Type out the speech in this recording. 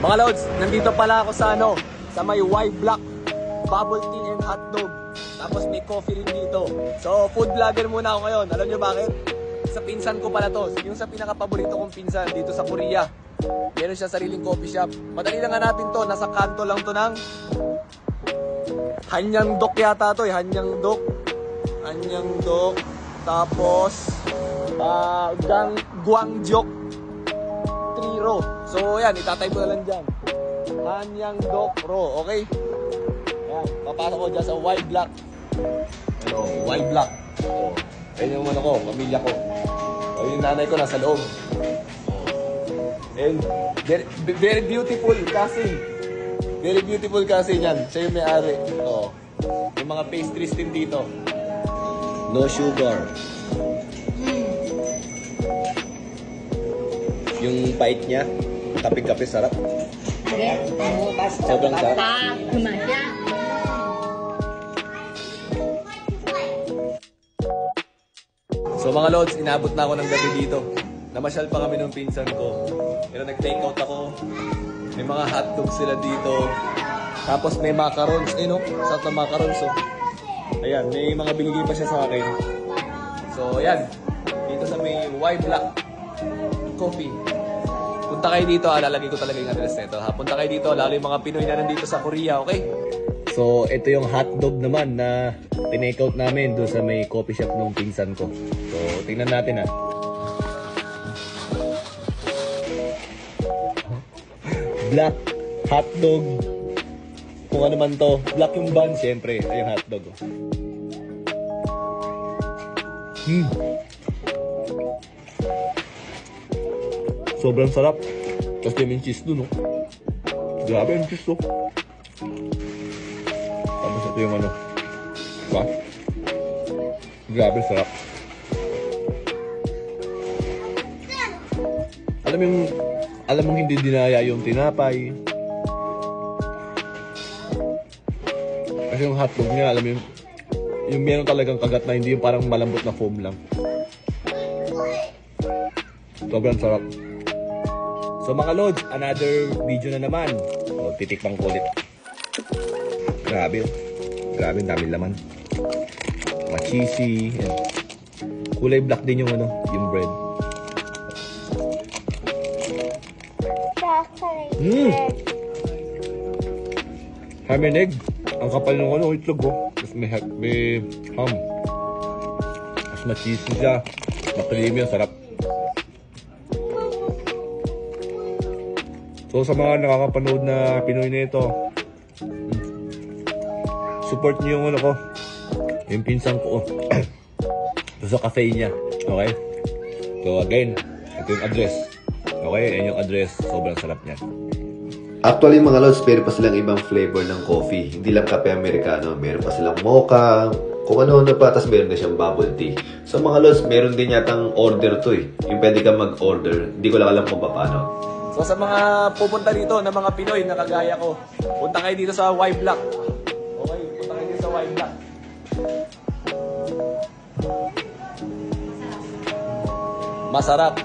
Mga Lods, nandito pala ako sa sa may Y Block, bubble tea and hotdog. Tapos may coffee rin dito. So, food vlogger muna ako ngayon. Alam nyo bakit? Sa pinsan ko pala to. Yung sa pinaka-paborito kong pinsan dito sa Korea. Meron siya sariling coffee shop. Madali lang hanapin to. Nasa kanto lang to ng Hanyangdok yata to eh. Hanyangdok. Tapos Gwangjok Triro. So yan, itatay mo na lang dyan. Hanyangdok Ro, okay? Yan, papasok ko dyan sa Y Block. Ano, Y Block. So, ayun yung ko, pamilya ko. So, yung nanay ko nasa loob. And very beautiful kasi. Very beautiful kasi yan. Siya yung may-ari. Oh. Yung mga pastries din dito. No sugar. Yung pait niya, kape-kape, sarap. Sobrang sarap. So mga Lods, inabot na ako ng gabi dito. Namasyal pa kami ng pinsan ko. Pero nag-take out ako. May mga hotdogs sila dito. Tapos may macarons. Eh no? Sarap na macarons. So. Ayan, may mga binigay pa siya sa akin. So ayan. Dito sa may Y Block Coffee. Punta kayo dito, lalagay ko talaga yung address nito. Punta kayo dito, lalo yung mga Pinoy na nandito sa Korea, okay? So, ito yung hotdog naman na tinake out namin doon sa may coffee shop ng pinsan ko. So, tingnan natin Black hotdog. Kung ano man to. Black yung bun, syempre. Ay, yung hotdog. Sobrang sarap. Tapos yung cheese dun, no? Grabe yung cheese, no? Tapos ito yung diba? Grabe, sarap. Alam mong hindi dinaya yung tinapay. Kasi yung hotdog niya, alam mo yung meron talagang kagat na hindi yung parang malambot na foam lang. Sobrang sarap. So mga Lods, another video na naman. So, titikmang ko ulit. Grabe. Grabe, dami laman. Ma-cheesy. Yan. Kulay black din yung yung bread. Ham and egg. Ang kapal ng itlog, oh. Tapos may ham. Tapos ma-cheesy siya. Ma-creamy, sarap. So sa mga nakakapanood na Pinoy na ito, support niyo yung yung pinsan ko sa cafe niya, okay? So again, ito yung address, okay? Yan yung address, sobrang sarap niya. Actually mga Lods, meron pa silang ibang flavor ng coffee. Hindi lang kape Americano, meron pa silang mocha, kung ano-ano pa, tapos meron na siyang bubble tea. So mga Lods, meron din yatang order to eh. Yung pwede ka mag-order, hindi ko lang alam kung paano. So sa mga pupunta dito na mga Pinoy na kagaya ko, punta kayo dito sa Y Block. Okay, punta kayo dito sa Y Block. Masarap.